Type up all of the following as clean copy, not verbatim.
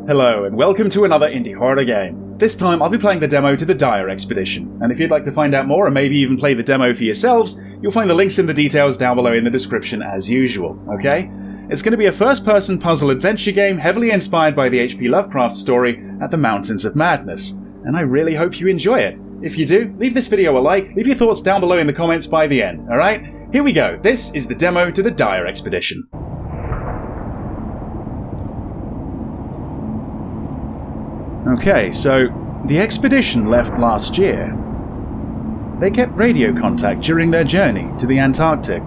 Hello, and welcome to another indie horror game. This time I'll be playing the demo to the Dyer Expedition, and if you'd like to find out more and maybe even play the demo for yourselves, you'll find the links in the details down below in the description as usual, okay? It's going to be a first-person puzzle adventure game heavily inspired by the H.P. Lovecraft story At the Mountains of Madness, and I really hope you enjoy it. If you do, leave this video a like, leave your thoughts down below in the comments by the end, alright? Here we go, this is the demo to the Dyer Expedition. Okay, so the expedition left last year. They kept radio contact during their journey to the Antarctic.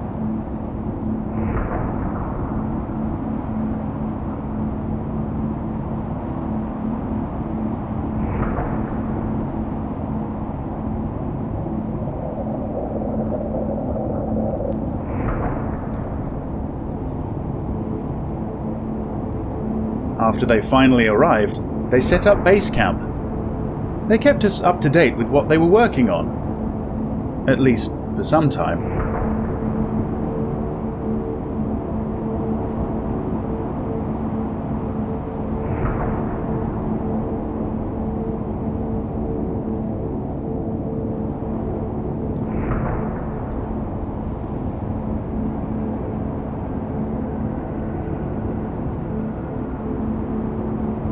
After they finally arrived, they set up base camp. They kept us up to date with what they were working on. At least, for some time.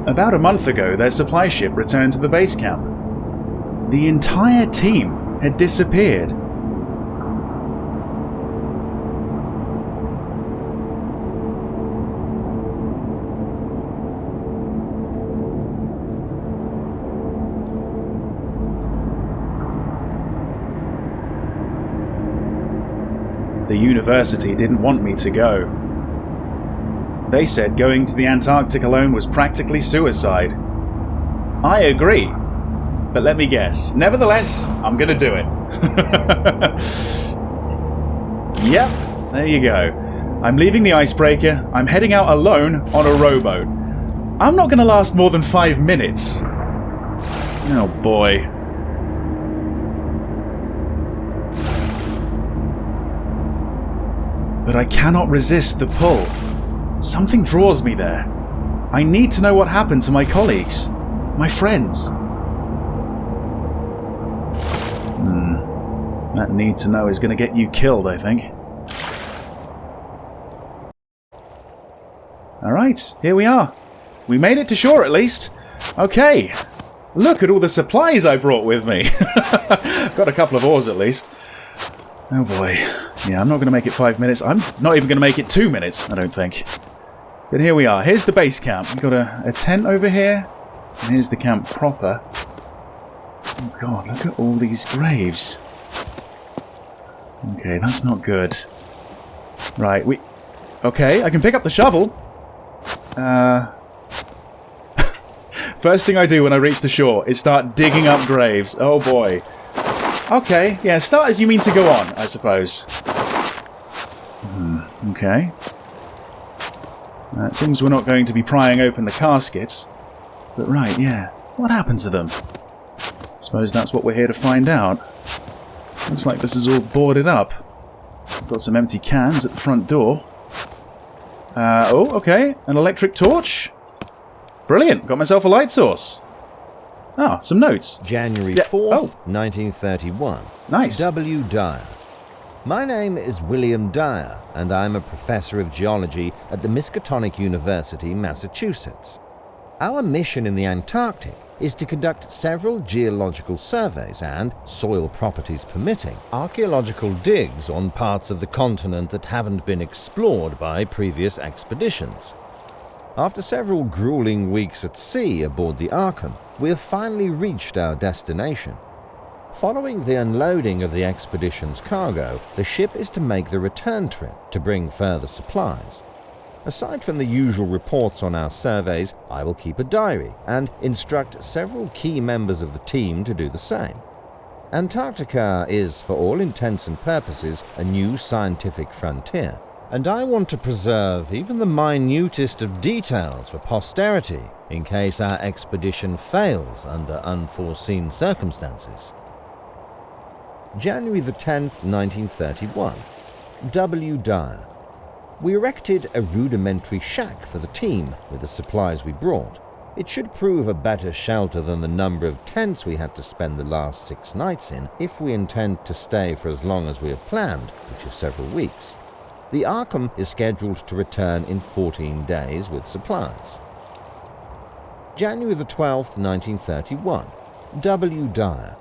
About a month ago, their supply ship returned to the base camp. The entire team had disappeared. The university didn't want me to go. They said going to the Antarctic alone was practically suicide. I agree, but let me guess. Nevertheless, I'm gonna do it. Yep, there you go. I'm leaving the icebreaker. I'm heading out alone on a rowboat. I'm not gonna last more than 5 minutes. Oh boy. But I cannot resist the pull. Something draws me there. I need to know what happened to my colleagues, my friends. That need to know is going to get you killed, I think. Alright, here we are. We made it to shore at least. Okay, look at all the supplies I brought with me. Got a couple of oars at least. Oh boy. Yeah, I'm not going to make it 5 minutes. I'm not even going to make it 2 minutes, I don't think. But here we are. Here's the base camp. We've got a tent over here. And here's the camp proper. Oh god, look at all these graves. Okay, that's not good. Right, okay, I can pick up the shovel. First thing I do when I reach the shore is start digging up graves. Oh boy. Okay, yeah, start as you mean to go on, I suppose. Okay. It seems we're not going to be prying open the caskets. But right, yeah. What happened to them? I suppose that's what we're here to find out. Looks like this is all boarded up. We've got some empty cans at the front door. Oh, okay. An electric torch. Brilliant. Got myself a light source. Ah, some notes. January 4th, 1931. Nice. W. Dyer. My name is William Dyer, and I'm a professor of geology at the Miskatonic University, Massachusetts. Our mission in the Antarctic is to conduct several geological surveys and, soil properties permitting, archaeological digs on parts of the continent that haven't been explored by previous expeditions. After several grueling weeks at sea aboard the Arkham, we have finally reached our destination. Following the unloading of the expedition's cargo, the ship is to make the return trip to bring further supplies. Aside from the usual reports on our surveys, I will keep a diary and instruct several key members of the team to do the same. Antarctica is, for all intents and purposes, a new scientific frontier, and I want to preserve even the minutest of details for posterity in case our expedition fails under unforeseen circumstances. January the 10th, 1931. W. Dyer. We erected a rudimentary shack for the team with the supplies we brought. It should prove a better shelter than the number of tents we had to spend the last 6 nights in if we intend to stay for as long as we have planned, which is several weeks. The Arkham is scheduled to return in 14 days with supplies. January the 12th, 1931. W. Dyer.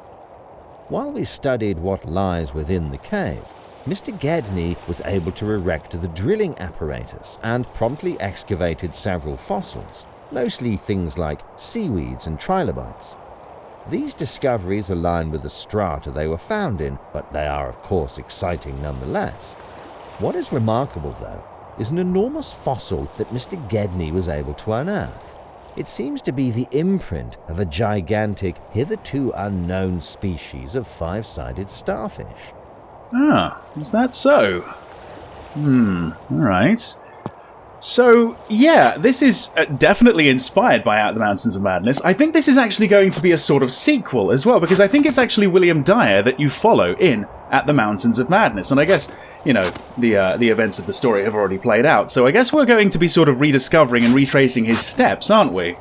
While we studied what lies within the cave, Mr. Gedney was able to erect the drilling apparatus and promptly excavated several fossils, mostly things like seaweeds and trilobites. These discoveries align with the strata they were found in, but they are of course exciting nonetheless. What is remarkable, though, is an enormous fossil that Mr. Gedney was able to unearth. It seems to be the imprint of a gigantic, hitherto unknown species of 5-sided starfish. Ah, is that so? Alright. So, yeah, this is definitely inspired by At the Mountains of Madness. I think this is actually going to be a sort of sequel as well, because I think it's actually William Dyer that you follow in At the Mountains of Madness. And I guess, you know, the events of the story have already played out, so I guess we're going to be sort of rediscovering and retracing his steps, aren't we?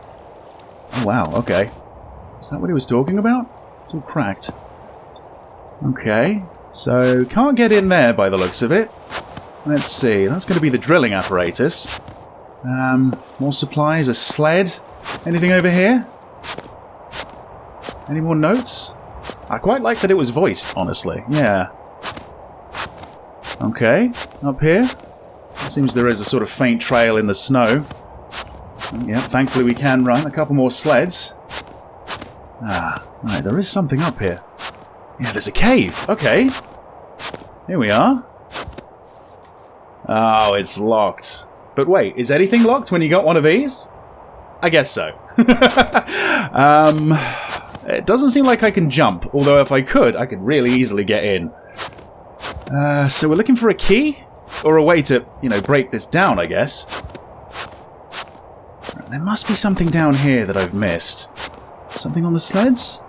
Oh, wow, okay. Is that what he was talking about? It's all cracked. Okay, so can't get in there by the looks of it. Let's see, that's going to be the drilling apparatus. More supplies, a sled. Anything over here? Any more notes? I quite like that it was voiced, honestly. Yeah. Okay, up here. It seems there is a sort of faint trail in the snow. Yeah, thankfully we can run. A couple more sleds. Ah, right, there is something up here. Yeah, there's a cave. Okay. Here we are. Oh, it's locked. But wait, is anything locked when you got one of these? I guess so. It doesn't seem like I can jump, although if I could really easily get in. So we're looking for a key? Or a way to, you know, break this down, I guess. There must be something down here that I've missed. Something on the sleds?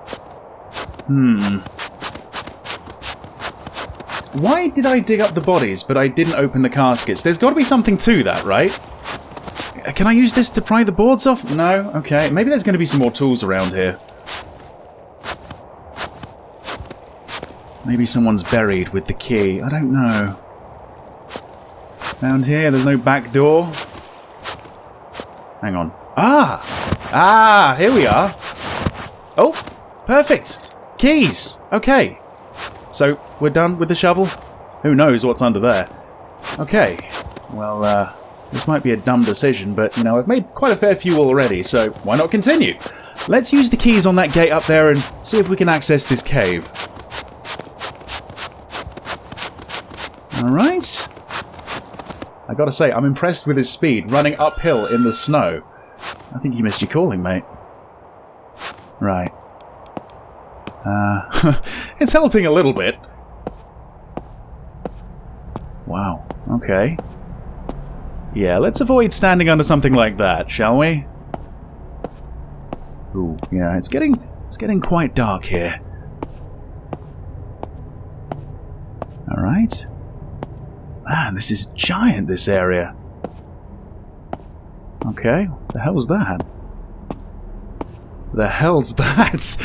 Why did I dig up the bodies, but I didn't open the caskets? There's got to be something to that, right? Can I use this to pry the boards off? No? Okay, maybe there's going to be some more tools around here. Maybe someone's buried with the key. I don't know. Down here, there's no back door. Hang on. Ah, here we are. Oh, perfect. Keys. Okay. So, we're done with the shovel? Who knows what's under there? Okay. Well, this might be a dumb decision, but, you know, I've made quite a fair few already, so why not continue? Let's use the keys on that gate up there and see if we can access this cave. Alright. I gotta say, I'm impressed with his speed, running uphill in the snow. I think you missed your calling, mate. Right. It's helping a little bit. Wow. Okay. Yeah, let's avoid standing under something like that, shall we? Ooh, yeah, it's getting quite dark here. Alright. Man, this is giant, this area. Okay, what the hell's that? The hell's that?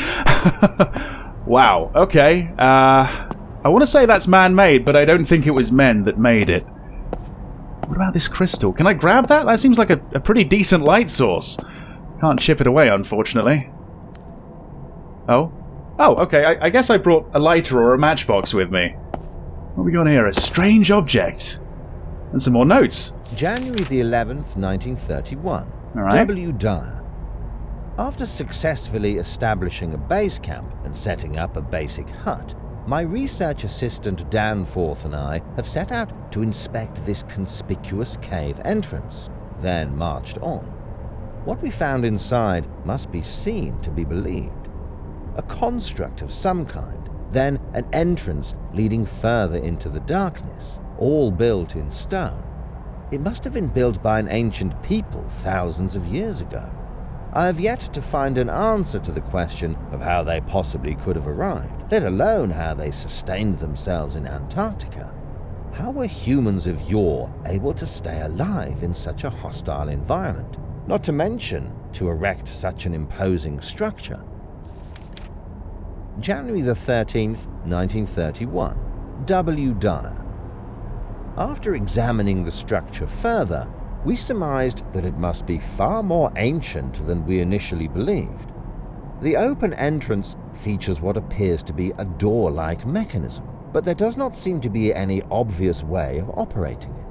Wow, okay. I want to say that's man-made, but I don't think it was men that made it. What about this crystal? Can I grab that? That seems like a pretty decent light source. Can't chip it away, unfortunately. Oh? Oh, okay, I guess I brought a lighter or a matchbox with me. What have we got here? A strange object. And some more notes. January the 11th, 1931. All right. W. Dyer. After successfully establishing a base camp and setting up a basic hut, my research assistant Danforth and I have set out to inspect this conspicuous cave entrance, then marched on. What we found inside must be seen to be believed. A construct of some kind, then an entrance leading further into the darkness, all built in stone. It must have been built by an ancient people thousands of years ago. I have yet to find an answer to the question of how they possibly could have arrived, let alone how they sustained themselves in Antarctica. How were humans of yore able to stay alive in such a hostile environment? not to mention to erect such an imposing structure. January the 13th, 1931. W. Dyer. After examining the structure further, we surmised that it must be far more ancient than we initially believed. The open entrance features what appears to be a door-like mechanism, but there does not seem to be any obvious way of operating it.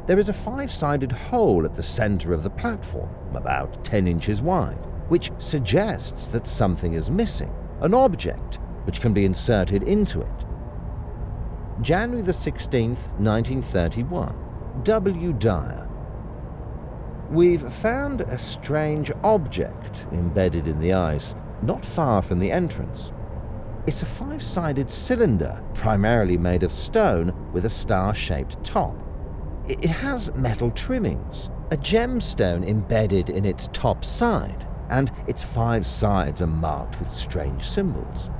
There is a 5-sided hole at the center of the platform, about 10 inches wide, which suggests that something is missing, an object which can be inserted into it. January the 16th, 1931. W. Dyer. We've found a strange object embedded in the ice, not far from the entrance. It's a 5-sided cylinder, primarily made of stone with a star-shaped top. It has metal trimmings, a gemstone embedded in its top side, and its 5 sides are marked with strange symbols.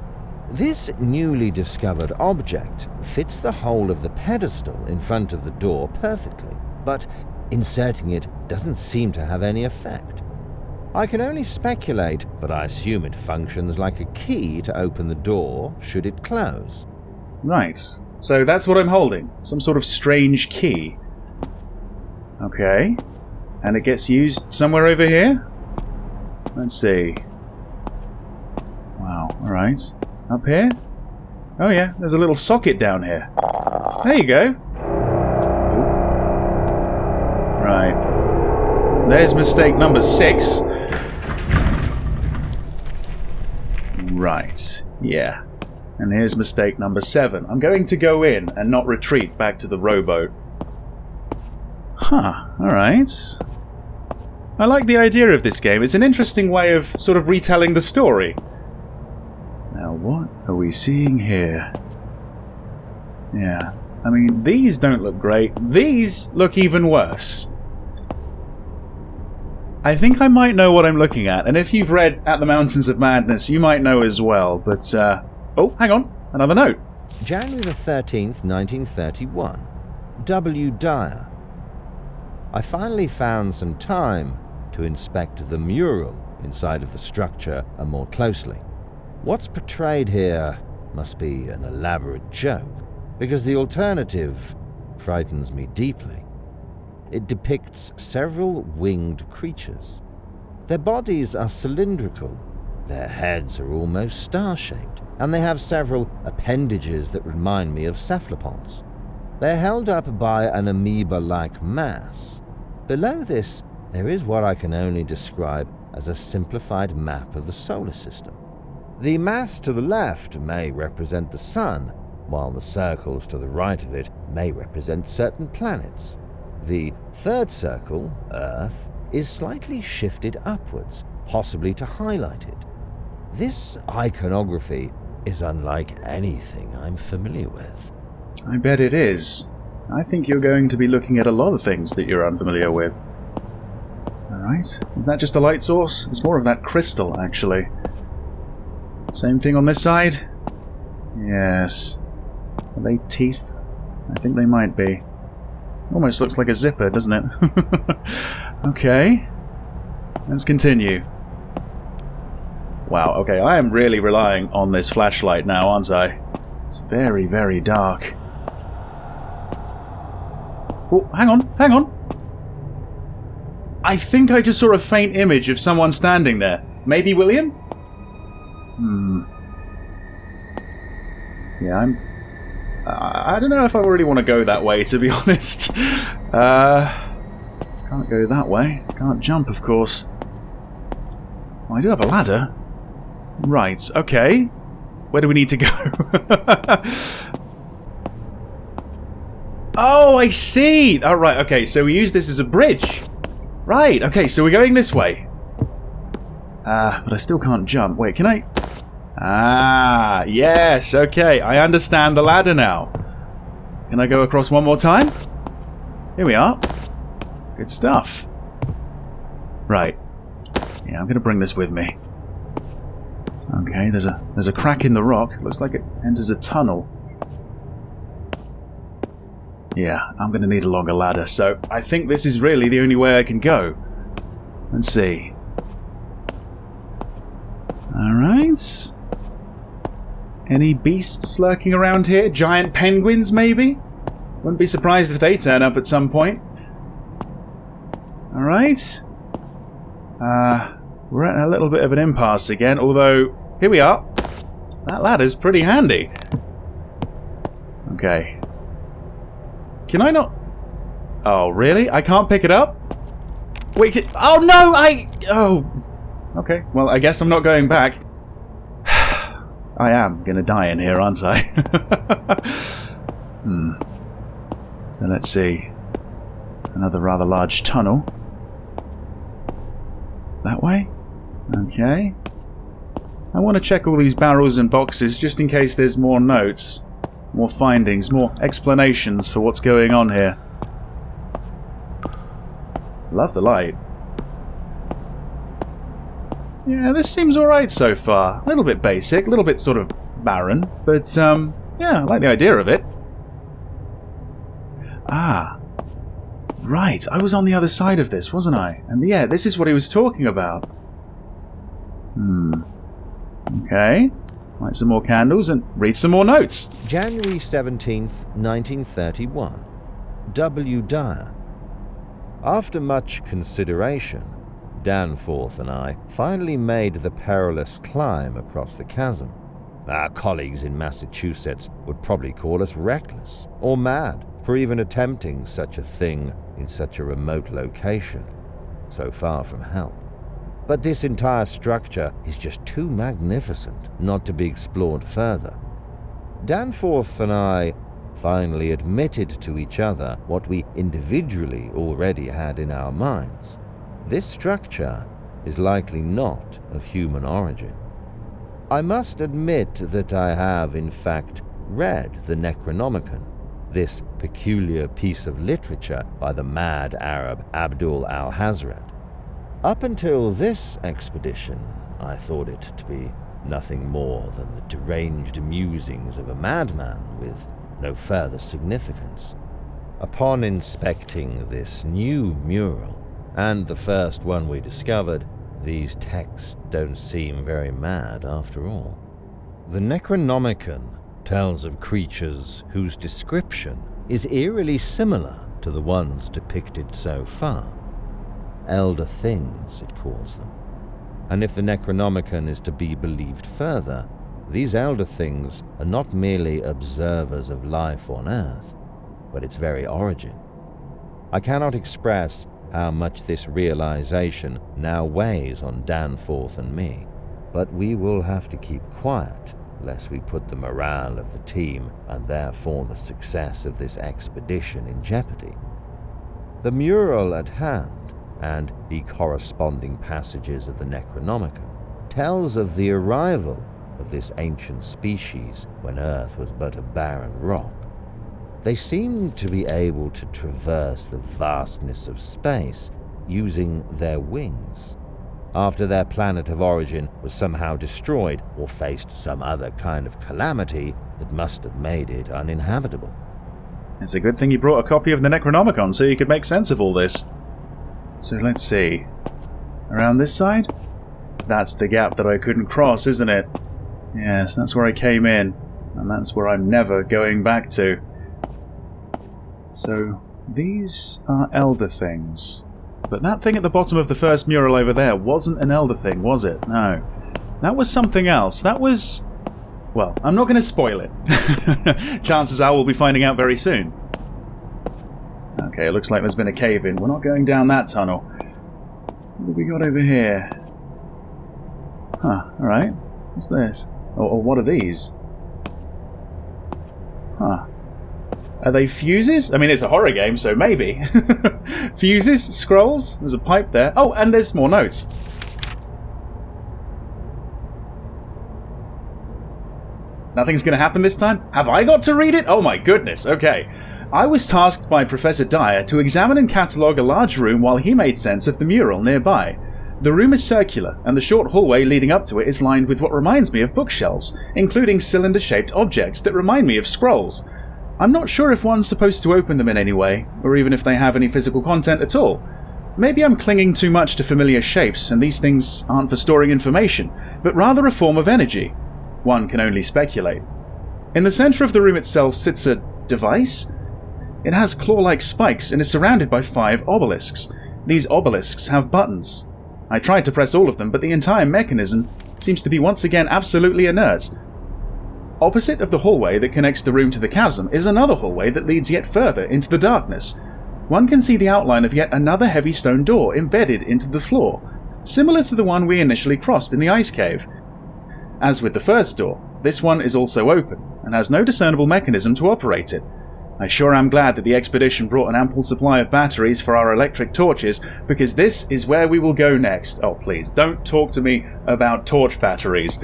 This newly discovered object fits the hole of the pedestal in front of the door perfectly, but inserting it doesn't seem to have any effect. I can only speculate, but I assume it functions like a key to open the door should it close. Right. So that's what I'm holding. Some sort of strange key. Okay. And it gets used somewhere over here? Let's see. Wow. Alright. Up here? Oh yeah, there's a little socket down here. There you go. Right. There's mistake number 6. Right. Yeah. And here's mistake number 7. I'm going to go in and not retreat back to the rowboat. Huh. Alright. I like the idea of this game. It's an interesting way of sort of retelling the story. Now, what are we seeing here? Yeah. I mean, these don't look great. These look even worse. I think I might know what I'm looking at, and if you've read At the Mountains of Madness, you might know as well, but, oh, hang on. Another note. January the 13th, 1931. W. Dyer. I finally found some time to inspect the mural inside of the structure more closely. What's portrayed here must be an elaborate joke, because the alternative frightens me deeply. It depicts several winged creatures. Their bodies are cylindrical, their heads are almost star-shaped, and they have several appendages that remind me of cephalopods. They're held up by an amoeba-like mass. Below this, there is what I can only describe as a simplified map of the solar system. The mass to the left may represent the Sun, while the circles to the right of it may represent certain planets. The third circle, Earth, is slightly shifted upwards, possibly to highlight it. This iconography is unlike anything I'm familiar with. I bet it is. I think you're going to be looking at a lot of things that you're unfamiliar with. Alright, is that just a light source? It's more of that crystal, actually. Same thing on this side? Yes. Are they teeth? I think they might be. Almost looks like a zipper, doesn't it? Okay. Let's continue. Wow, okay, I am really relying on this flashlight now, aren't I? It's very, very dark. Oh, hang on, hang on! I think I just saw a faint image of someone standing there. Maybe William? Yeah, I don't know if I really want to go that way, to be honest. Can't go that way. Can't jump, of course. Well, I do have a ladder. Right, okay. Where do we need to go? Oh, I see! Oh, right, okay, so we use this as a bridge. Right, okay, so we're going this way. But I still can't jump. Wait, can I... Ah, yes, okay, I understand the ladder now. Can I go across one more time? Here we are. Good stuff. Right. Yeah, I'm going to bring this with me. Okay, there's a crack in the rock. Looks like it enters a tunnel. Yeah, I'm going to need a longer ladder, so I think this is really the only way I can go. Let's see. Alright. Any beasts lurking around here? Giant penguins, maybe? Wouldn't be surprised if they turn up at some point. Alright. We're at a little bit of an impasse again, although, here we are. That ladder's pretty handy. Okay. Can I not... Oh, really? I can't pick it up? Wait, oh no, Oh! Okay, well, I guess I'm not going back. I am gonna die in here, aren't I? So let's see. Another rather large tunnel. That way? Okay. I want to check all these barrels and boxes just in case there's more notes, more findings, more explanations for what's going on here. Love the light. Yeah, this seems alright so far. A little bit basic, a little bit sort of barren, but yeah, I like the idea of it. Ah. Right, I was on the other side of this, wasn't I? And yeah, this is what he was talking about. Okay. Light some more candles and read some more notes. January 17th, 1931. W. Dyer. After much consideration, Danforth and I finally made the perilous climb across the chasm. Our colleagues in Massachusetts would probably call us reckless or mad for even attempting such a thing in such a remote location, so far from help. But this entire structure is just too magnificent not to be explored further. Danforth and I finally admitted to each other what we individually already had in our minds. This structure is likely not of human origin. I must admit that I have, in fact, read the Necronomicon, this peculiar piece of literature by the mad Arab Abdul al-Hazred. Up until this expedition, I thought it to be nothing more than the deranged musings of a madman with no further significance. Upon inspecting this new mural, and the first one we discovered, these texts don't seem very mad after all. The Necronomicon tells of creatures whose description is eerily similar to the ones depicted so far. Elder things, it calls them. And if the Necronomicon is to be believed further, these elder things are not merely observers of life on Earth, but its very origin. I cannot express how much this realization now weighs on Danforth and me, but we will have to keep quiet lest we put the morale of the team and therefore the success of this expedition in jeopardy. The mural at hand, and the corresponding passages of the Necronomicon, tells of the arrival of this ancient species when Earth was but a barren rock. They seem to be able to traverse the vastness of space using their wings, after their planet of origin was somehow destroyed or faced some other kind of calamity that must have made it uninhabitable. It's a good thing you brought a copy of the Necronomicon so you could make sense of all this. So let's see. Around this side? That's the gap that I couldn't cross, isn't it? Yes, that's where I came in, and that's where I'm never going back to. So, these are elder things. But that thing at the bottom of the first mural over there wasn't an elder thing, was it? No. That was something else. That was... Well, I'm not going to spoil it. Chances are we'll be finding out very soon. Okay, it looks like there's been a cave-in. We're not going down that tunnel. What have we got over here? Huh, alright. What's this? Or what are these? Huh. Are they fuses? I mean, it's a horror game, so maybe. Fuses? Scrolls? There's a pipe there. Oh, and there's more notes. Nothing's going to happen this time? Have I got to read it? Oh my goodness, okay. I was tasked by Professor Dyer to examine and catalogue a large room while he made sense of the mural nearby. The room is circular, and the short hallway leading up to it is lined with what reminds me of bookshelves, including cylinder-shaped objects that remind me of scrolls. I'm not sure if one's supposed to open them in any way, or even if they have any physical content at all. Maybe I'm clinging too much to familiar shapes, and these things aren't for storing information, but rather a form of energy. One can only speculate. In the center of the room itself sits a device? It has claw-like spikes and is surrounded by 5 obelisks. These obelisks have buttons. I tried to press all of them, but the entire mechanism seems to be once again absolutely inert. Opposite of the hallway that connects the room to the chasm is another hallway that leads yet further into the darkness. One can see the outline of yet another heavy stone door embedded into the floor, similar to the one we initially crossed in the ice cave. As with the first door, this one is also open, and has no discernible mechanism to operate it. I sure am glad that the expedition brought an ample supply of batteries for our electric torches, because this is where we will go next. Oh please, don't talk to me about torch batteries.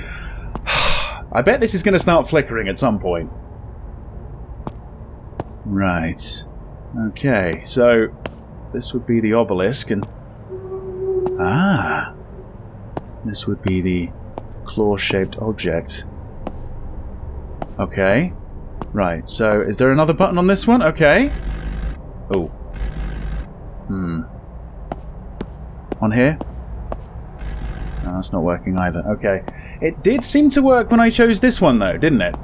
I bet this is going to start flickering at some point. Right. Okay, so this would be the obelisk, and this would be the claw-shaped object. Okay. Right, so is there another button on this one? Okay. Oh. On here? No, that's not working either. Okay. It did seem to work when I chose this one, though, didn't it?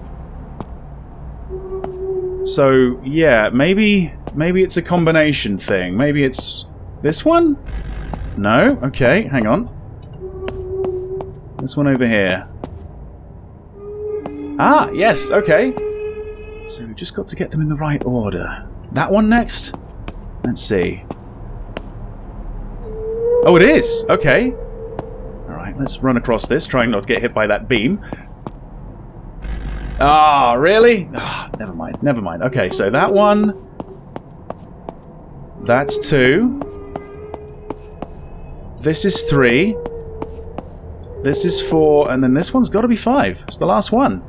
So, yeah, maybe it's a combination thing. Maybe it's this one? No? Okay, hang on. This one over here. Ah, yes, okay. So we've just got to get them in the right order. That one next? Let's see. Oh, it is! Okay. Alright, let's run across this, trying not to get hit by that beam. Ah, really? Ah, never mind, never mind. Okay, so that one... That's 2. This is 3. This is 4, and then this one's got to be 5. It's the last one.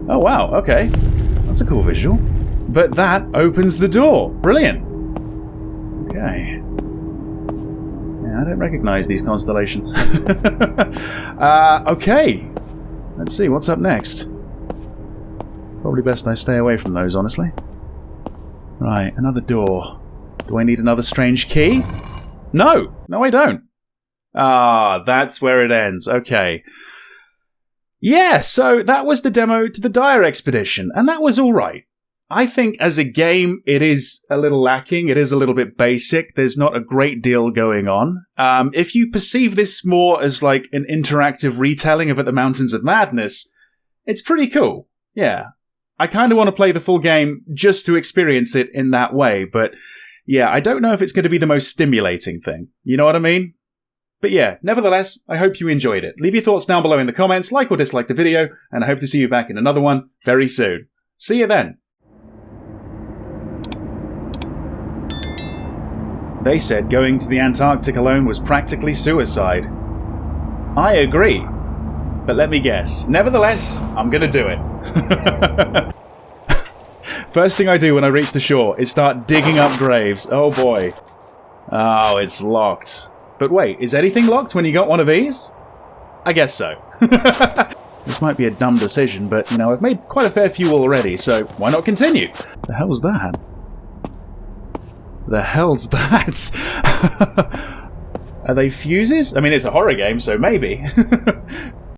Oh, wow, okay. That's a cool visual. But that opens the door. Brilliant. Okay. Yeah, I don't recognize these constellations. Okay. Let's see, what's up next? Probably best I stay away from those, honestly. Right, another door. Do I need another strange key? No! No, I don't. Ah, that's where it ends. Okay. Yeah, so that was the demo to the Dyer Expedition, and that was alright. I think as a game, it is a little lacking. It is a little bit basic. There's not a great deal going on. If you perceive this more as like an interactive retelling of At the Mountains of Madness, it's pretty cool. Yeah. I kind of want to play the full game just to experience it in that way, but yeah, I don't know if it's going to be the most stimulating thing. You know what I mean? But yeah, nevertheless, I hope you enjoyed it. Leave your thoughts down below in the comments, like or dislike the video, and I hope to see you back in another one very soon. See you then. They said going to the Antarctic alone was practically suicide. I agree. But let me guess. Nevertheless, I'm gonna do it. First thing I do when I reach the shore is start digging up graves. Oh boy. Oh, it's locked. But wait, is anything locked when you got one of these? I guess so. This might be a dumb decision, but, you know, I've made quite a fair few already, so why not continue? The hell's that? The hell's that? Are they fuses? I mean, it's a horror game, so maybe.